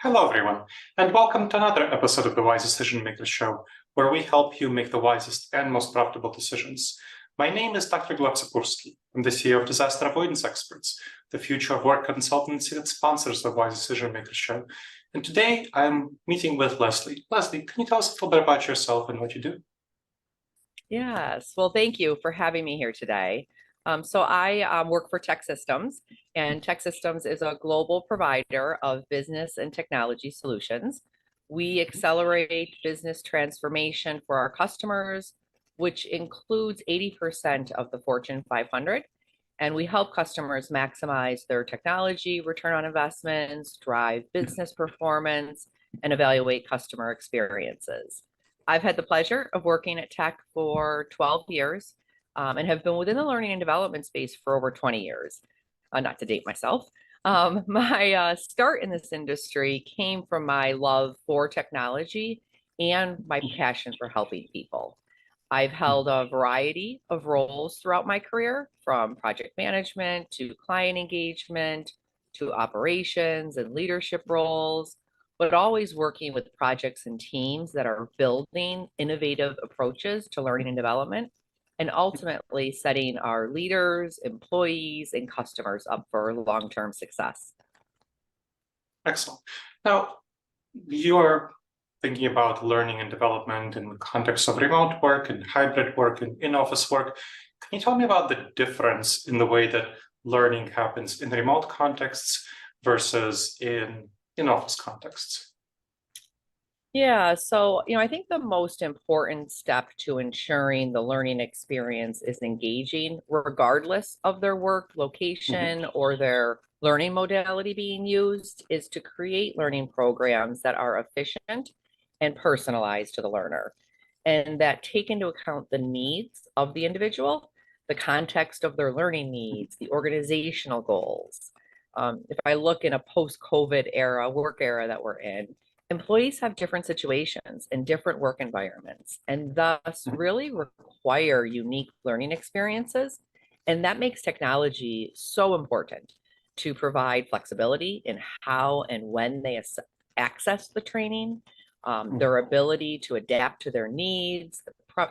Hello, everyone, and welcome to another episode of the Wise Decision Maker Show, where we help you make the wisest and most profitable decisions. My name is Dr. Gleb Tsipursky. I'm the CEO of Disaster Avoidance Experts, the future of work consultancy that sponsors the Wise Decision Maker Show. And today I'm meeting with Leslie. Leslie, can you tell us a little bit about yourself and what you do? Yes, well, thank you for having me here today. So I work for TEKsystems, and TEKsystems is a global provider of business and technology solutions. We accelerate business transformation for our customers, which includes 80% of the Fortune 500. And we help customers maximize their technology return on investments, drive business performance, and evaluate customer experiences. I've had the pleasure of working at Tech for 12 years and have been within the learning and development space for over 20 years, not to date myself. My start in this industry came from my love for technology and my passion for helping people. I've held a variety of roles throughout my career, from project management to client engagement to operations and leadership roles, but always working with projects and teams that are building innovative approaches to learning and development, and ultimately setting our leaders, employees, and customers up for long-term success. Excellent. Now, you're thinking about learning and development in the context of remote work and hybrid work and in-office work. Can you tell me about the difference in the way that learning happens in remote contexts versus in-office contexts? Yeah, so I think the most important step to ensuring the learning experience is engaging, regardless of their work location or their learning modality being used, is to create learning programs that are efficient and personalized to the learner, and that take into account the needs of the individual, the context of their learning needs, the organizational goals. If I look in a post-COVID era, work era that we're in, employees have different situations and different work environments, and thus really require unique learning experiences. And that makes technology so important to provide flexibility in how and when they access the training, their ability to adapt to their needs,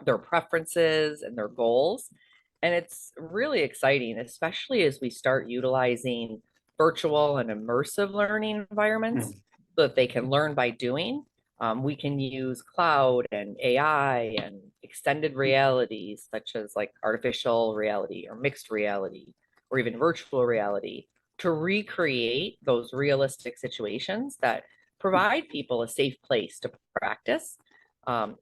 their preferences, and their goals. And it's really exciting, especially as we start utilizing virtual and immersive learning environments so that they can learn by doing. We can use cloud and AI and extended realities, such as like artificial reality or mixed reality, or even virtual reality, to recreate those realistic situations that provide people a safe place to practice.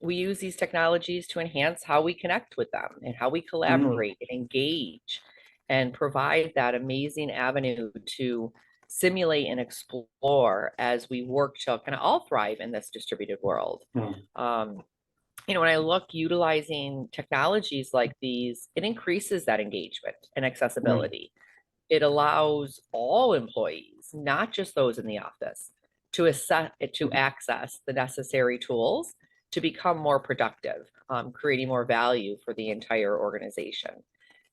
We use these technologies to enhance how we connect with them and how we collaborate and engage, and provide that amazing avenue to simulate and explore as we work to kind of all thrive in this distributed world. When I look utilizing technologies like these, it increases that engagement and accessibility. It allows all employees, not just those in the office, to access the necessary tools to become more productive, creating more value for the entire organization.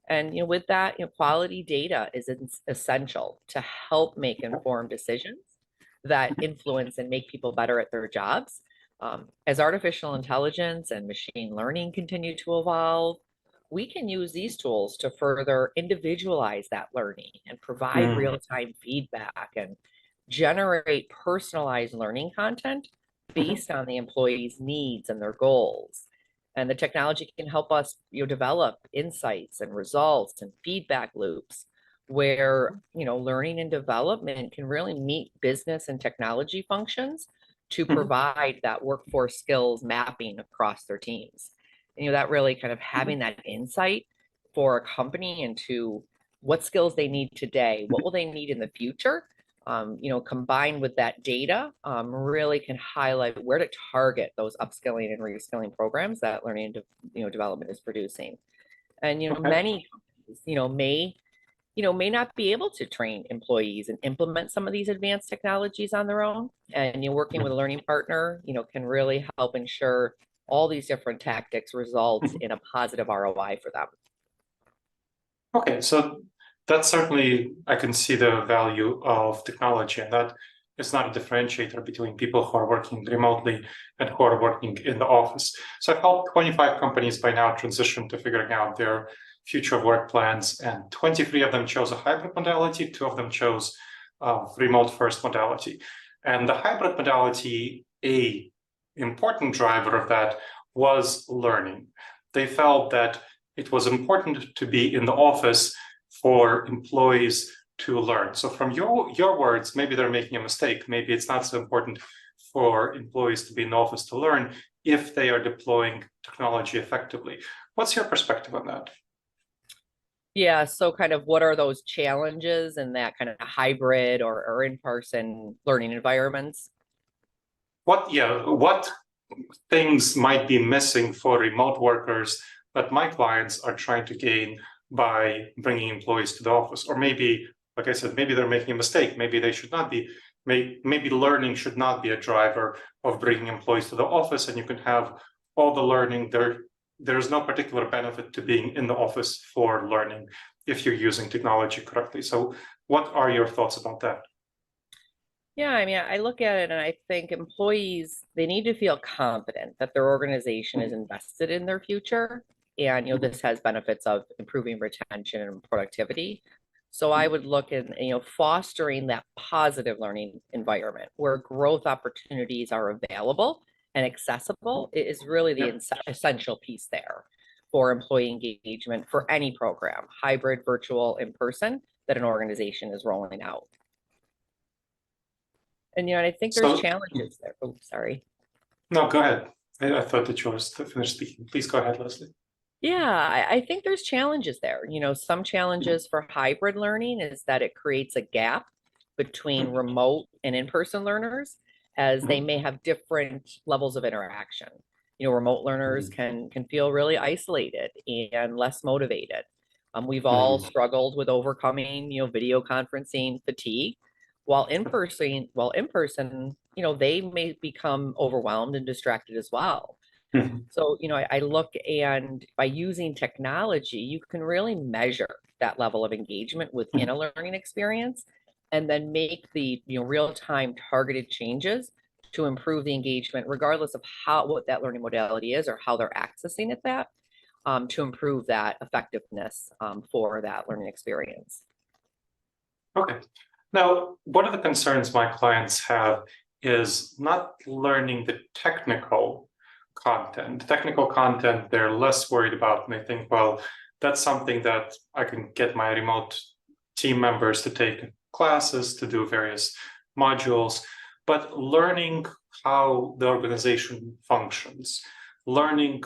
And with that, quality data is essential to help make informed decisions that influence and make people better at their jobs. As artificial intelligence and machine learning continue to evolve, we can use these tools to further individualize that learning and provide real-time feedback and generate personalized learning content based on the employee's needs and their goals. And the technology can help us develop insights and results and feedback loops where learning and development can really meet business and technology functions to provide that workforce skills mapping across their teams. And, that really kind of having that insight for a company into what skills they need today, what will they need in the future, combined with that data, really can highlight where to target those upskilling and reskilling programs that learning and development is producing. And many companies may not be able to train employees and implement some of these advanced technologies on their own. And working with a learning partner can really help ensure all these different tactics result in a positive ROI for them. Okay, so that's certainly, I can see the value of technology, and that It's not a differentiator between people who are working remotely and who are working in the office. So I've helped 25 companies by now transition to figuring out their future work plans, and 23 of them chose a hybrid modality, 2 of them chose remote first modality. And the hybrid modality, a important driver of that was learning. They felt that it was important to be in the office for employees to learn. So from your words, maybe they're making a mistake. Maybe it's not so important for employees to be in the office to learn if they are deploying technology effectively. What's your perspective on that? Yeah, so kind of what are those challenges in that kind of hybrid or in-person learning environments? What things might be missing for remote workers that my clients are trying to gain by bringing employees to the office? Or maybe, like I said, maybe they're making a mistake. Maybe they should not be. Maybe learning should not be a driver of bringing employees to the office, and you can have all the learning there. There's no particular benefit to being in the office for learning if you're using technology correctly. So what are your thoughts about that? Yeah, I mean, I look at it and I think employees, they need to feel confident that their organization is invested in their future. And, this has benefits of improving retention and productivity. So I would look at, fostering that positive learning environment where growth opportunities are available and accessible is really the essential piece there for employee engagement for any program, hybrid, virtual, in person, that an organization is rolling out. And I think there's challenges there. Oh, sorry. No, go ahead. I thought that you were finished speaking. Please go ahead, Leslie. Yeah, I think there's challenges there. Some challenges for hybrid learning is that it creates a gap between remote and in-person learners, as they may have different levels of interaction. Remote learners can feel really isolated and less motivated. We've all struggled with overcoming, video conferencing fatigue, while in person, they may become overwhelmed and distracted as well. So, I look, and by using technology, you can really measure that level of engagement within a learning experience, and then make the real-time targeted changes to improve the engagement, regardless of what that learning modality is or how they're accessing it, to improve that effectiveness for that learning experience. Okay. Now, one of the concerns my clients have is not learning the technical content. Technical content, they're less worried about, and they think, well, that's something that I can get my remote team members to take classes, to do various modules. But learning how the organization functions, learning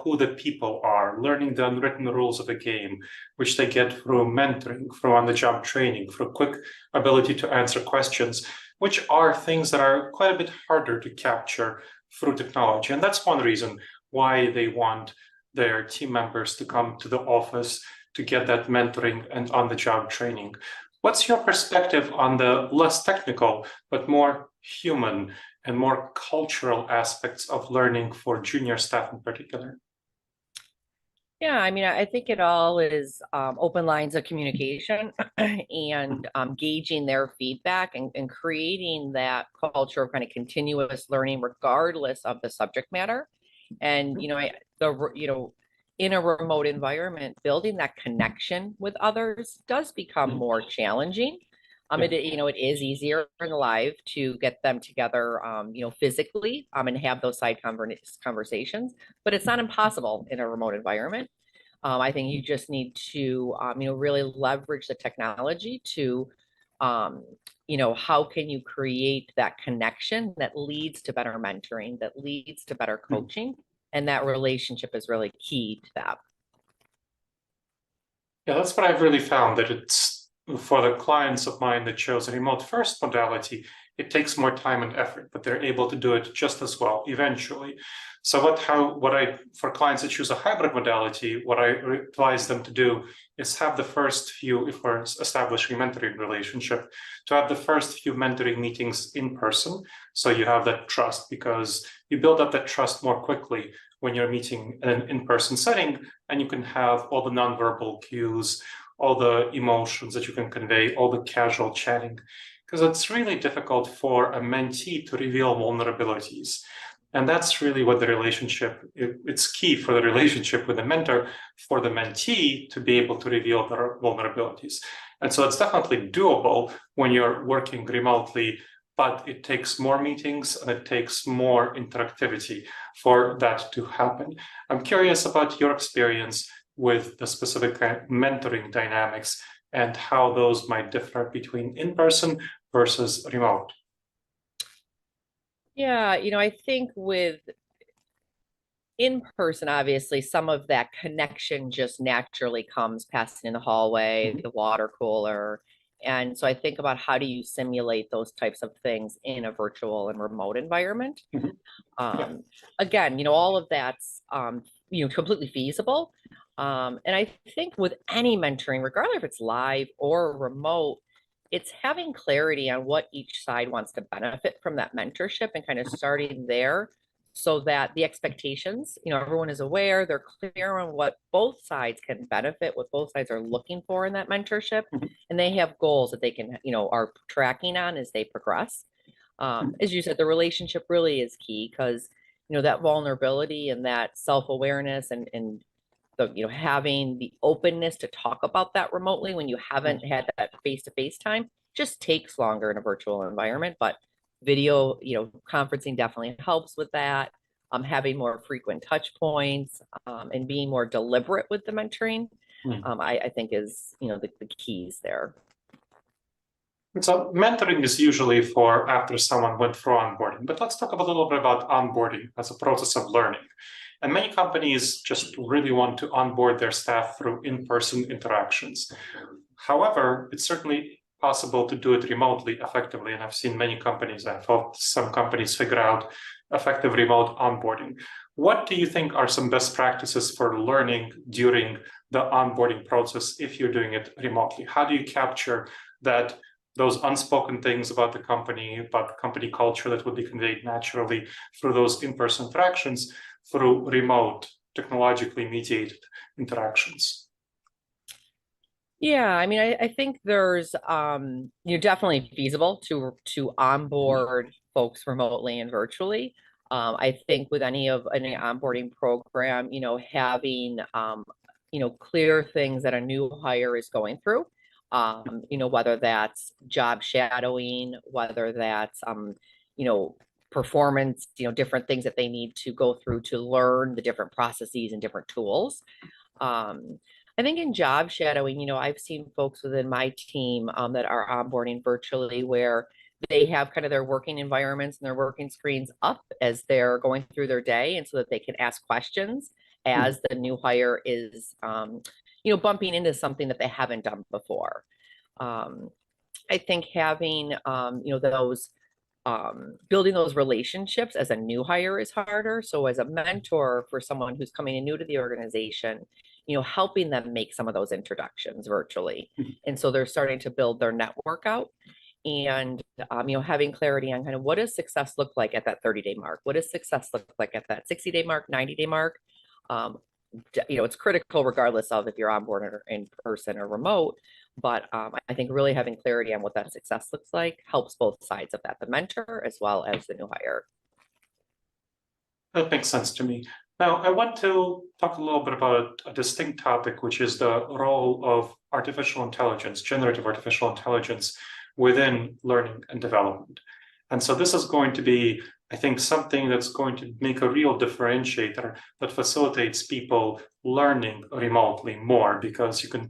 who the people are, learning the unwritten rules of the game, which they get through mentoring, through on-the-job training, through quick ability to answer questions, which are things that are quite a bit harder to capture through technology. And that's one reason why they want their team members to come to the office to get that mentoring and on-the-job training. What's your perspective on the less technical, but more human and more cultural aspects of learning for junior staff in particular? Yeah, I mean, I think it all is open lines of communication and gauging their feedback and creating that culture of kind of continuous learning, regardless of the subject matter. And, in a remote environment, building that connection with others does become more challenging. It is easier in live to get them together, physically, and have those side conversations, but it's not impossible in a remote environment. I think you just need to, really leverage the technology to, how can you create that connection that leads to better mentoring, that leads to better coaching, and that relationship is really key to that. Yeah, that's what I've really found, that it's for the clients of mine that chose a remote first modality, it takes more time and effort, but they're able to do it just as well eventually. So for clients that choose a hybrid modality, what I advise them to do is have the first few, if we're establishing a mentoring relationship, to have the first few mentoring meetings in person. So you have that trust, because you build up that trust more quickly when you're meeting in an in-person setting, and you can have all the nonverbal cues, all the emotions that you can convey, all the casual chatting. because it's really difficult for a mentee to reveal vulnerabilities. And that's really what the relationship, it's key for the relationship with the mentor, for the mentee to be able to reveal their vulnerabilities. And so it's definitely doable when you're working remotely, but it takes more meetings and it takes more interactivity for that to happen. I'm curious about your experience with the specific mentoring dynamics and how those might differ between in-person versus remote. Yeah, I think with in person, obviously, some of that connection just naturally comes passing in the hallway, the water cooler. And so I think about how do you simulate those types of things in a virtual and remote environment. Again, all of that's, completely feasible. And I think with any mentoring, regardless if it's live or remote, it's having clarity on what each side wants to benefit from that mentorship and kind of starting there so that the expectations, everyone is aware, they're clear on what both sides can benefit, what both sides are looking for in that mentorship, and they have goals that they can, are tracking on as they progress. As you said, the relationship really is key because, that vulnerability and that self-awareness and the, having the openness to talk about that remotely when you haven't had that face-to-face time just takes longer in a virtual environment. But video, conferencing definitely helps with that. Having more frequent touch points and being more deliberate with the mentoring, I think is, the keys there. So mentoring is usually for after someone went through onboarding, but let's talk a little bit about onboarding as a process of learning. And many companies just really want to onboard their staff through in-person interactions. However, it's certainly possible to do it remotely effectively. And I've seen many companies, I've helped some companies figure out effective remote onboarding. What do you think are some best practices for learning during the onboarding process if you're doing it remotely? How do you capture those unspoken things about the company culture that would be conveyed naturally through those in-person interactions through remote, technologically mediated interactions? Yeah, I mean, I think there's definitely feasible to onboard folks remotely and virtually. I think with any onboarding program, having clear things that a new hire is going through. Whether that's job shadowing, whether that's performance, different things that they need to go through to learn the different processes and different tools. I think in job shadowing, I've seen folks within my team that are onboarding virtually where they have kind of their working environments and their working screens up as they're going through their day, and so that they can ask questions as the new hire is, bumping into something that they haven't done before. I think having, those building those relationships as a new hire is harder. So as a mentor for someone who's coming in new to the organization, helping them make some of those introductions virtually. And so they're starting to build their network out and, having clarity on kind of what does success look like at that 30-day mark? What does success look like at that 60-day mark, 90-day mark? It's critical regardless of if you're on board or in person or remote. But I think really having clarity on what that success looks like helps both sides of that, the mentor as well as the new hire. That makes sense to me. Now, I want to talk a little bit about a distinct topic, which is the role of artificial intelligence, generative artificial intelligence within learning and development. And so this is going to be, I think, something that's going to make a real differentiator that facilitates people learning remotely more, because you can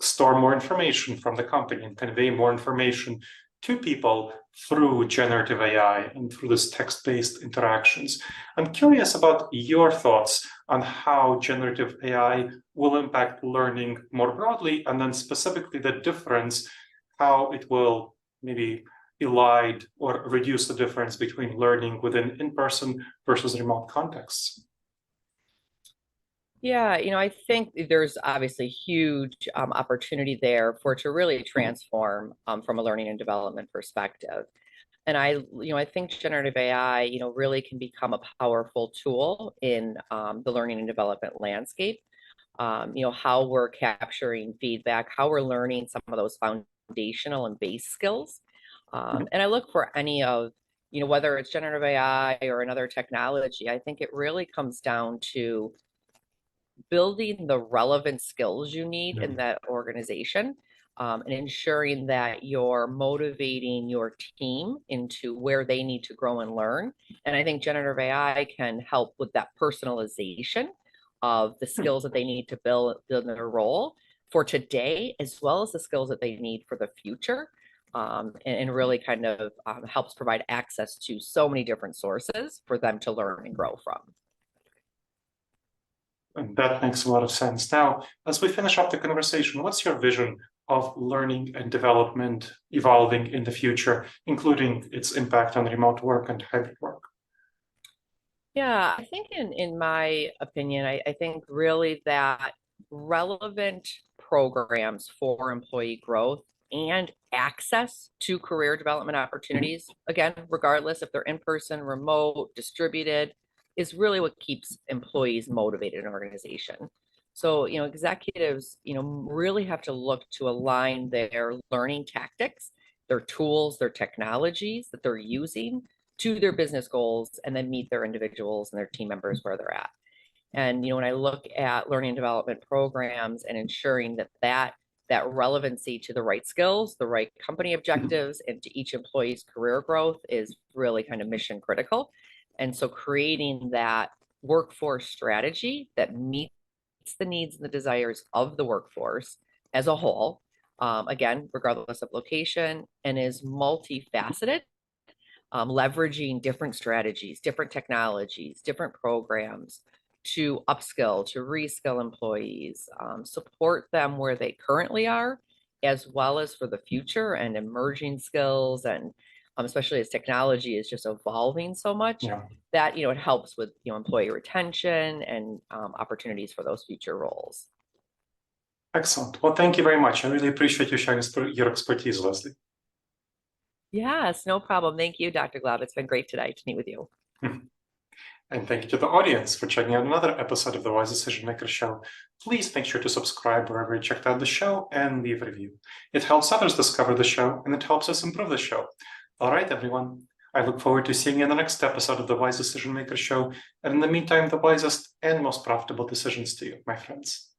store more information from the company and convey more information to people through generative AI and through this text-based interactions. I'm curious about your thoughts on how generative AI will impact learning more broadly, and then specifically the difference, how it will maybe elide or reduce the difference between learning within in-person versus remote contexts. Yeah, I think there's obviously huge opportunity there for it to really transform from a learning and development perspective. And I think generative AI, really can become a powerful tool in the learning and development landscape. How we're capturing feedback, how we're learning some of those foundational and base skills. And I look for any of, whether it's generative AI or another technology, I think it really comes down to building the relevant skills you need in that organization, and ensuring that you're motivating your team into where they need to grow and learn. And I think generative AI can help with that personalization of the skills that they need to build in their role for today, as well as the skills that they need for the future. And really kind of helps provide access to so many different sources for them to learn and grow from. And that makes a lot of sense. Now, as we finish up the conversation, what's your vision of learning and development evolving in the future, including its impact on remote work and hybrid work? Yeah, I think in my opinion, I think really that relevant programs for employee growth and access to career development opportunities, again, regardless if they're in person, remote, distributed, is really what keeps employees motivated in an organization. So, executives, really have to look to align their learning tactics, their tools, their technologies that they're using to their business goals, and then meet their individuals and their team members where they're at. And when I look at learning and development programs and ensuring that relevancy to the right skills, the right company objectives, and to each employee's career growth is really kind of mission critical. And so creating that workforce strategy that meets the needs and the desires of the workforce as a whole, again, regardless of location, and is multifaceted, leveraging different strategies, different technologies, different programs to upskill, to reskill employees, support them where they currently are, as well as for the future and emerging skills. And especially as technology is just evolving so much, that, it helps with, employee retention and opportunities for those future roles. Excellent. Well, thank you very much. I really appreciate you sharing your expertise, Leslie. Yes, no problem. Thank you, Dr. Gleb. It's been great today to meet with you. And thank you to the audience for checking out another episode of the Wise Decision Maker Show. Please make sure to subscribe wherever you checked out the show and leave a review. It helps others discover the show, and it helps us improve the show. All right, everyone. I look forward to seeing you in the next episode of the Wise Decision Maker Show. And in the meantime, the wisest and most profitable decisions to you, my friends.